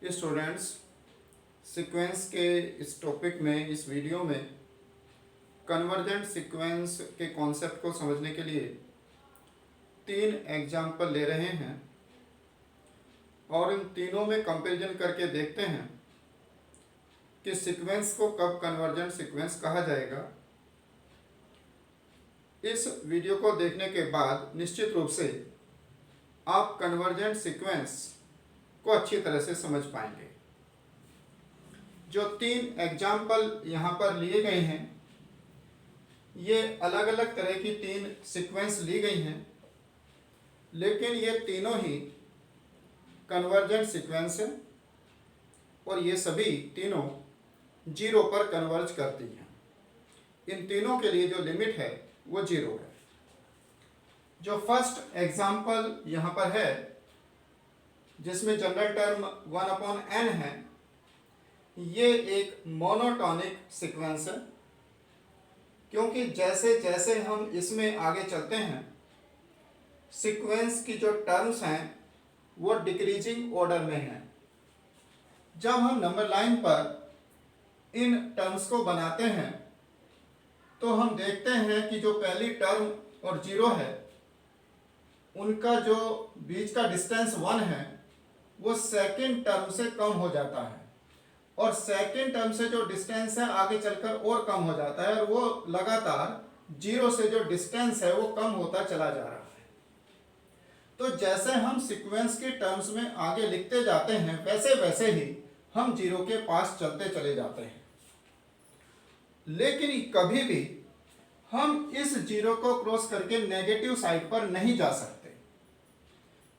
Students, sequence के इस topic में, इस वीडियो में कन्वर्जेंट सीक्वेंस के कॉन्सेप्ट को समझने के लिए 3 एग्जाम्पल ले रहे हैं और इन तीनों में कंपैरिजन करके देखते हैं कि सीक्वेंस को कब कन्वर्जेंट सीक्वेंस कहा जाएगा। इस वीडियो को देखने के बाद निश्चित रूप से आप कन्वर्जेंट सीक्वेंस को अच्छी तरह से समझ पाएंगे। जो 3 एग्जाम्पल यहाँ पर लिए गए हैं, ये अलग अलग तरह की 3 सीक्वेंस ली गई हैं, लेकिन ये तीनों ही कन्वर्जेंट सीक्वेंस हैं और ये सभी तीनों 0 पर कन्वर्ज करती हैं। इन तीनों के लिए जो लिमिट है वो 0 है। जो फर्स्ट एग्जाम्पल यहाँ पर है, जिसमें जनरल टर्म 1/n है, ये एक मोनोटॉनिक सीक्वेंस है, क्योंकि जैसे जैसे हम इसमें आगे चलते हैं सीक्वेंस की जो टर्म्स हैं वो डिक्रीजिंग ऑर्डर में हैं। जब हम नंबर लाइन पर इन टर्म्स को बनाते हैं तो हम देखते हैं कि जो पहली टर्म और 0 है उनका जो बीच का डिस्टेंस 1 है वो सेकेंड टर्म से कम हो जाता है और सेकेंड टर्म से जो डिस्टेंस है आगे चलकर और कम हो जाता है और वो लगातार 0 से जो डिस्टेंस है वो कम होता चला जा रहा है। तो जैसे हम सीक्वेंस की टर्म्स में आगे लिखते जाते हैं वैसे वैसे ही हम 0 के पास चलते चले जाते हैं, लेकिन कभी भी हम इस 0 को क्रॉस करके नेगेटिव साइड पर नहीं जा सकते,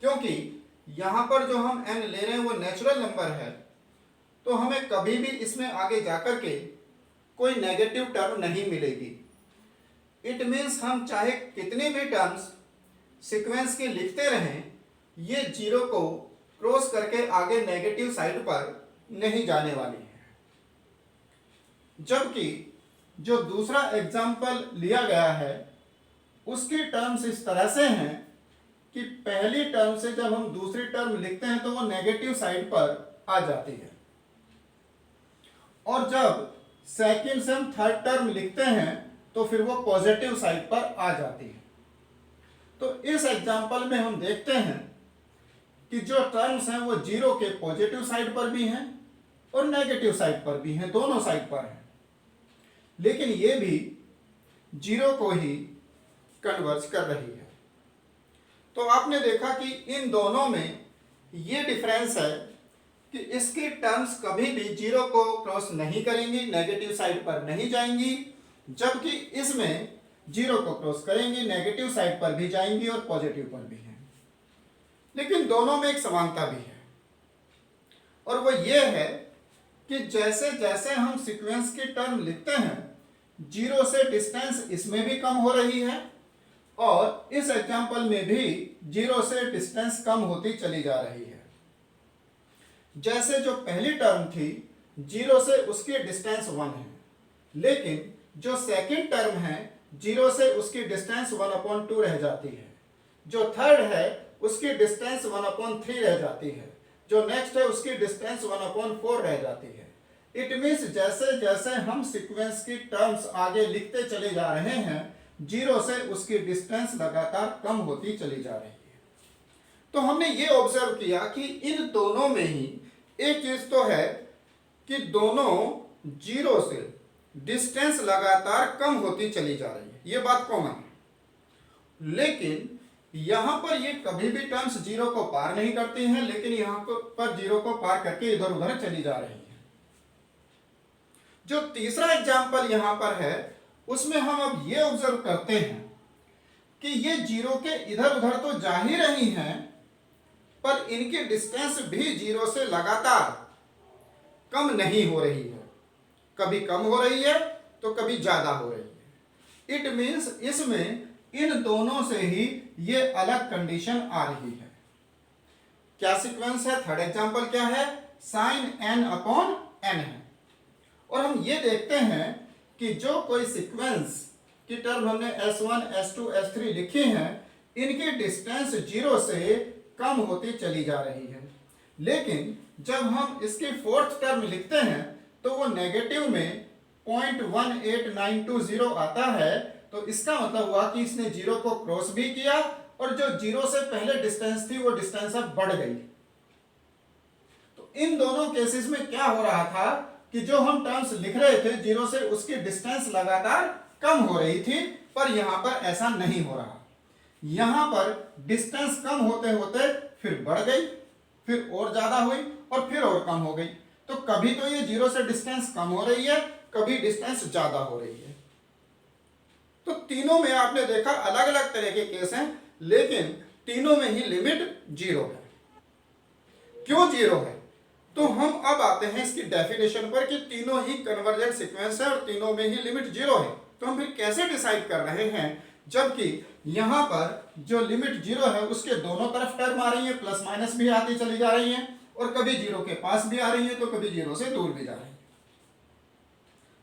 क्योंकि यहाँ पर जो हम n ले रहे हैं वो नेचुरल नंबर है, तो हमें कभी भी इसमें आगे जाकर के कोई नेगेटिव टर्म नहीं मिलेगी। इट मीन्स हम चाहे कितनी भी टर्म्स सीक्वेंस के लिखते रहें, ये 0 को क्रॉस करके आगे नेगेटिव साइड पर नहीं जाने वाली है। जबकि जो दूसरा एग्जाम्पल लिया गया है उसकी टर्म्स इस तरह से हैं कि पहली टर्म से जब हम दूसरी टर्म लिखते हैं तो वो नेगेटिव साइड पर आ जाती है, और जब सेकंड से हम थर्ड टर्म लिखते हैं तो फिर वो पॉजिटिव साइड पर आ जाती है। तो इस एग्जाम्पल में हम देखते हैं कि जो टर्म्स हैं वो 0 के पॉजिटिव साइड पर भी हैं और नेगेटिव साइड पर भी हैं, दोनों साइड पर हैं, लेकिन ये भी 0 को ही कन्वर्ज कर रही है। तो आपने देखा कि इन दोनों में ये डिफरेंस है कि इसकी टर्म्स कभी भी 0 को क्रॉस नहीं करेंगी, नेगेटिव साइड पर नहीं जाएंगी, जबकि इसमें 0 को क्रॉस करेंगी, नेगेटिव साइड पर भी जाएंगी और पॉजिटिव पर भी हैं। लेकिन दोनों में एक समानता भी है, और वो ये है कि जैसे जैसे हम सीक्वेंस की टर्म लिखते हैं 0 से डिस्टेंस इसमें भी कम हो रही है और इस एग्जाम्पल में भी 0 से डिस्टेंस कम होती चली जा रही है। जैसे जो पहली टर्म थी 0 से उसकी डिस्टेंस 1 है, लेकिन जो सेकंड टर्म है 0 से उसकी डिस्टेंस 1/2 रह जाती है, जो थर्ड है उसकी डिस्टेंस 1/3 रह जाती है, जो नेक्स्ट है उसकी डिस्टेंस 1/4 रह जाती है। इट मीन्स जैसे जैसे हम सीक्वेंस की टर्म्स आगे लिखते चले जा रहे हैं 0 से उसकी डिस्टेंस लगातार कम होती चली जा रही है। तो हमने ये ऑब्जर्व किया कि इन दोनों में ही एक चीज तो है कि दोनों 0 से डिस्टेंस लगातार कम होती चली जा रही है, ये बात कॉमन है। लेकिन यहां पर ये कभी भी टर्म्स 0 को पार नहीं करती हैं, लेकिन यहां पर 0 को पार करके इधर उधर चली जा रही है। जो तीसरा एग्जाम्पल यहां पर है उसमें हम अब ये ऑब्जर्व करते हैं कि ये 0 के इधर उधर तो जा ही रही हैं, पर इनकी डिस्टेंस भी 0 से लगातार कम नहीं हो रही है, कभी कम हो रही है तो कभी ज्यादा हो रही है। इट मीन्स इसमें इन दोनों से ही ये अलग कंडीशन आ रही है। क्या सीक्वेंस है? थर्ड एग्जांपल क्या है? sin n/n है। और हम ये देखते हैं कि जो कोई सीक्वेंस की टर्म हमने s1 s2 s3 लिखी हैं, इनकी डिस्टेंस 0 से कम होती चली जा रही है, लेकिन जब हम इसकी फोर्थ टर्म लिखते हैं तो वो नेगेटिव में 0.18920 आता है, तो इसका मतलब हुआ कि इसने जीरो को क्रॉस भी किया और जो जीरो से पहले डिस्टेंस थी वो डिस्टेंस अब बढ़ गई। तो इन दोनों केसेस में क्या हो रहा था कि जो हम टर्म्स लिख रहे थे जीरो से, उसकी डिस्टेंस लगातार कम हो रही थी, पर यहां पर ऐसा नहीं हो रहा। यहां पर डिस्टेंस कम होते होते फिर बढ़ गई, फिर और ज्यादा हुई और फिर और कम हो गई। तो कभी तो ये जीरो से डिस्टेंस कम हो रही है, कभी डिस्टेंस ज्यादा हो रही है। तो तीनों में आपने देखा अलग अलग तरह के केस हैं, लेकिन तीनों में ही लिमिट जीरो है। क्यों जीरो है? तो हम अब आते हैं इसकी डेफिनेशन पर कि तीनों ही कन्वर्जेंट सीक्वेंस है और तीनों में ही लिमिट जीरो है। तो हम फिर कैसे डिसाइड कर रहे हैं, जबकि यहां पर जो लिमिट जीरो है उसके दोनों तरफ टर्म आ रही है, प्लस माइनस भी आती चली जा रही है और कभी जीरो के पास भी आ रही है तो कभी जीरो से दूर भी जा रही है।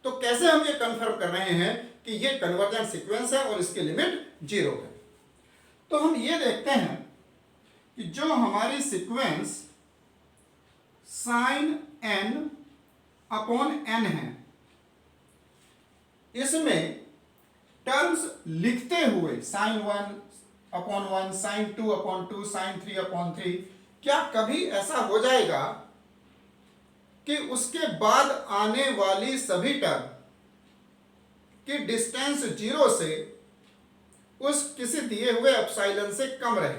तो कैसे हम ये कंफर्म कर रहे हैं कि ये कन्वर्जेंट सीक्वेंस है और इसकी लिमिट जीरो है? तो हम ये देखते हैं कि जो हमारी sequence sine n upon n है, इसमें टर्म्स लिखते हुए sine 1 upon 1, sine 2 upon 2, sine 3 upon 3, क्या कभी ऐसा हो जाएगा कि उसके बाद आने वाली सभी टर्म की डिस्टेंस जीरो से उस किसी दिए हुए एप्सिलॉन से कम रहे?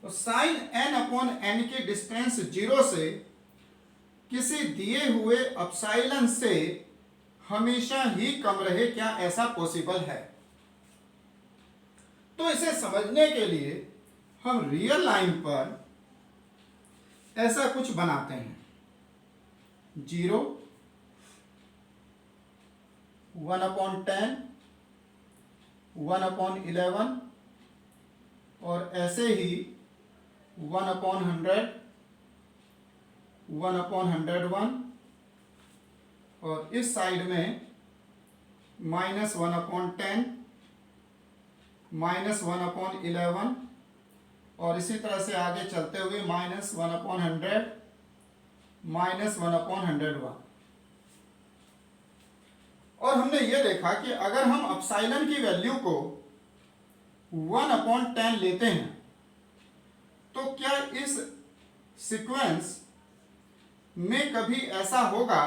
तो साइन n अपॉन n की डिस्टेंस जीरो से किसी दिए हुए एप्सिलॉन से हमेशा ही कम रहे, क्या ऐसा पॉसिबल है? तो इसे समझने के लिए हम रियल लाइन पर ऐसा कुछ बनाते हैं। 0, 1/10, 1/11 और ऐसे ही 1/100, 1/101 और इस साइड में -1/10, -1/11 और इसी तरह से आगे चलते हुए -1/100, -1/101। और हमने ये देखा कि अगर हम एप्सिलॉन की वैल्यू को 1/10 लेते हैं तो क्या इस सीक्वेंस में कभी ऐसा होगा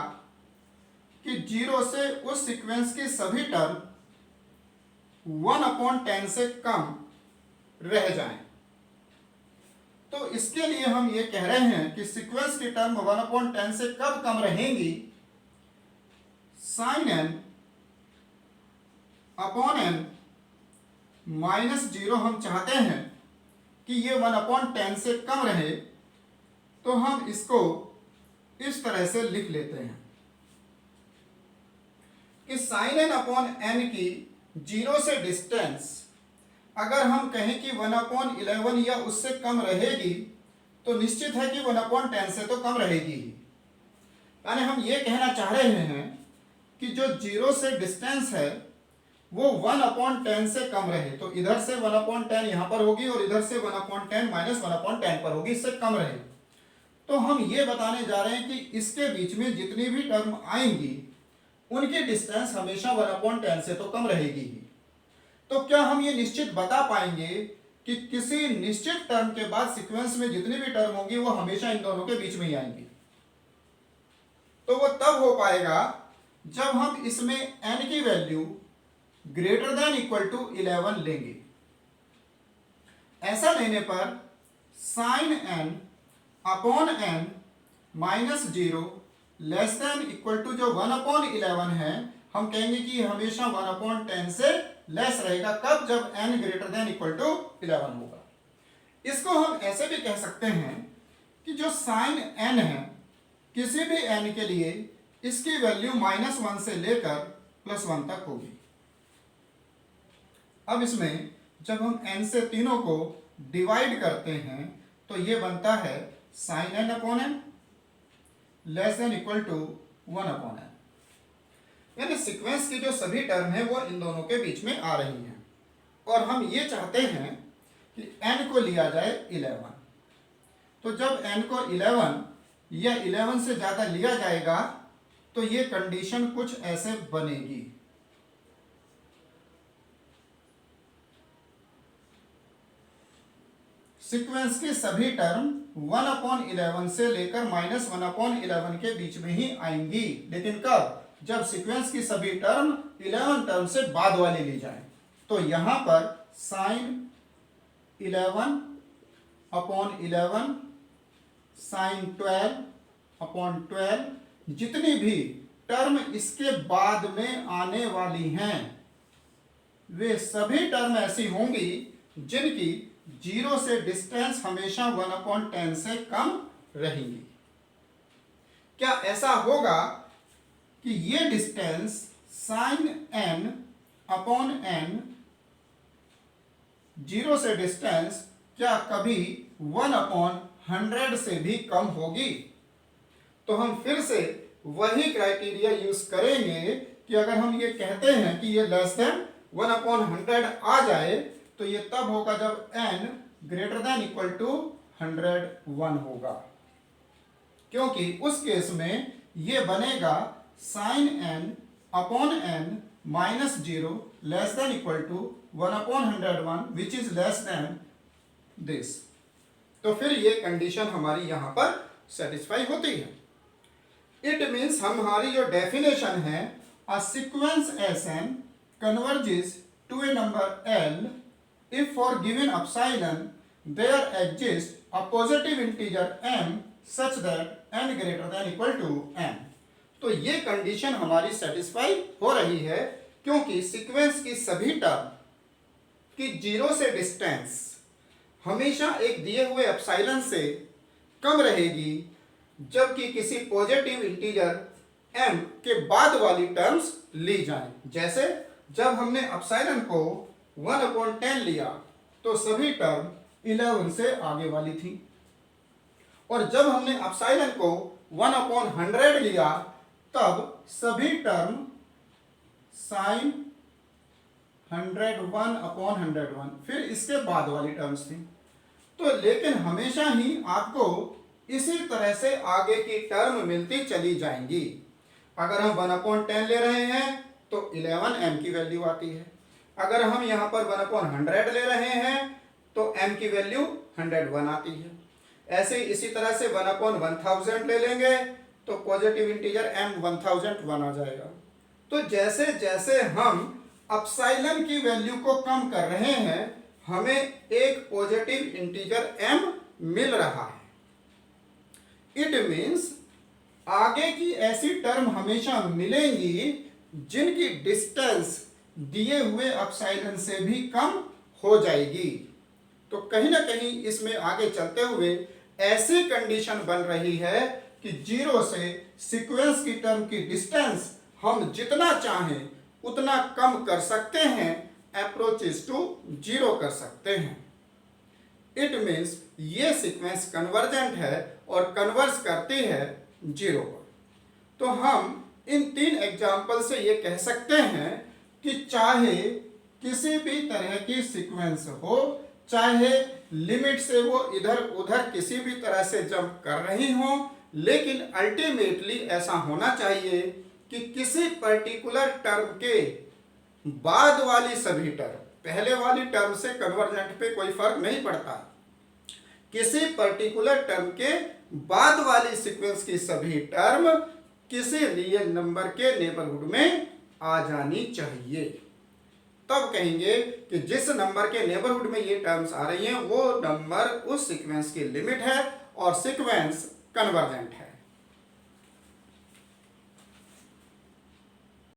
कि जीरो से उस सीक्वेंस की सभी टर्म 1/10 से कम रह जाएं? तो इसके लिए हम ये कह रहे हैं कि सीक्वेंस की टर्म 1/10 से कब कम रहेंगी? साइन n अपॉन n -0 हम चाहते हैं कि ये 1/10 से कम रहे, तो हम इसको इस तरह से लिख लेते हैं कि साइन n अपॉन n की जीरो से डिस्टेंस अगर हम कहें कि 1/11 या उससे कम रहेगी, तो निश्चित है कि 1/10 से तो कम रहेगी ही। यानी हम ये कहना चाह रहे हैं कि जो जीरो से डिस्टेंस है वो 1/10 से कम रहे। तो इधर से 1/10 यहां पर होगी और इधर से 1/10 -1/10 पर होगी, इससे कम रहे। तो हम ये बताने जा रहे हैं कि इसके बीच में जितनी भी टर्म आएंगी उनकी डिस्टेंस हमेशा 1/10 से तो कम रहेगी ही। तो क्या हम ये निश्चित बता पाएंगे कि किसी निश्चित टर्म के बाद सीक्वेंस में जितनी भी टर्म होंगी वो हमेशा इन दोनों के बीच में ही आएंगी? तो वो तब हो पाएगा जब हम इसमें n की value greater than equal to 11 लेंगे। ऐसा लेने पर sine n upon n -0 less than equal to जो 1/11 है, हम कहेंगे कि हमेशा 1/10 से लेस रहेगा। कब? जब n greater than equal to 11 होगा। इसको हम ऐसे भी कह सकते हैं कि जो साइन n है किसी भी n के लिए इसकी वैल्यू -1 से लेकर +1 तक होगी। अब इसमें जब हम n से तीनों को डिवाइड करते हैं तो ये बनता है sine n upon n less than equal to 1/n। यानी सीक्वेंस की जो सभी टर्म है वो इन दोनों के बीच में आ रही हैं और हम ये चाहते हैं कि n को लिया जाए 11। तो जब n को 11 या 11 से ज़्यादा लिया जाएगा तो ये कंडीशन कुछ ऐसे बनेगी। सीक्वेंस के सभी टर्म 1/11 से लेकर -1/11 के बीच में ही आएंगी, लेकिन कब? जब सीक्वेंस की सभी टर्म 11 टर्म से बाद वाले ली जाए। तो यहां पर sin 11/11 sin 12/12 जितनी भी टर्म इसके बाद में आने वाली हैं वे सभी टर्म ऐसी होंगी जिनकी 0 से डिस्टेंस हमेशा 1/10 से कम रहेंगी। क्या ऐसा होगा कि ये डिस्टेंस sin n/n 0 से डिस्टेंस क्या कभी 1/100 से भी कम होगी? तो हम फिर से वही क्राइटेरिया यूज करेंगे कि अगर हम ये कहते हैं कि ये लेस देन 1/100 आ जाए तो ये तब होगा जब n greater than equal to 101 होगा, क्योंकि उस केस में ये बनेगा sin n/n -0 less than equal to 1/101 which is less than this. तो फिर ये कंडीशन हमारी यहां पर सेटिस्फाई होती है। इट मीन्स हमारी जो डेफिनेशन है, a sequence Sn converges to a number L if for given epsilon there exists a positive integer m such that n greater than equal to m। तो ये कंडीशन हमारी satisfy हो रही है क्योंकि सीक्वेंस की सभी टर्म की 0 से डिस्टेंस हमेशा एक दिए हुए एप्सिलॉन से कम रहेगी, जबकि किसी पॉजिटिव इंटीजर m के बाद वाली टर्म्स ली जाएं। जैसे जब हमने एप्सिलॉन को 1/10 लिया तो सभी टर्म 11 से आगे वाली थी, और जब हमने एप्सिलॉन को 1/100 लिया तब सभी टर्म sin 101/101 फिर इसके बाद वाली टर्म्स थी। तो लेकिन हमेशा ही आपको इसी तरह से आगे की टर्म मिलती चली जाएंगी। अगर हम 1/10 ले रहे हैं तो 11 m की वैल्यू आती है, अगर हम यहाँ पर 1/100 ले रहे हैं तो m की वैल्यू 101 आती है। ऐसे इसी तरह से 1/1000 ले लेंगे तो पॉजिटिव इंटीजर m 1001 आ जाएगा। तो जैसे जैसे हम एप्सिलॉन की वैल्यू को कम कर रहे हैं हमें एक पॉजिटिव इंटीजर m मिल रहा है। इट मीन्स आगे की ऐसी टर्म हमेशा मिलेंगी जिनकी डिस्टेंस दिए हुए एप्सिलॉन से भी कम हो जाएगी। तो कहीं ना कहीं इसमें आगे चलते हुए ऐसी कंडीशन बन रही है कि 0 से सीक्वेंस की टर्म की डिस्टेंस हम जितना चाहें उतना कम कर सकते हैं, अप्रोचेस टू 0 कर सकते हैं। इट मीन्स ये सीक्वेंस कन्वर्जेंट है और कन्वर्ज करती है 0 पर। तो हम इन 3 एग्जाम्पल से ये कह सकते हैं कि चाहे किसी भी तरह की सीक्वेंस हो, चाहे लिमिट से वो इधर उधर किसी भी तरह से जंप कर रही हो, लेकिन अल्टीमेटली ऐसा होना चाहिए कि किसी पर्टिकुलर टर्म के बाद वाली सभी टर्म, पहले वाली टर्म से कन्वर्जेंट पे कोई फर्क नहीं पड़ता, किसी पर्टिकुलर टर्म के बाद वाली सीक्वेंस की सभी टर्म किसी रियल नंबर के नेबरहुड में आ जानी चाहिए। तब कहेंगे कि जिस नंबर के नेबरहुड में ये टर्म्स आ रही हैं वो नंबर उस सीक्वेंस की लिमिट है और सीक्वेंस कन्वर्जेंट है।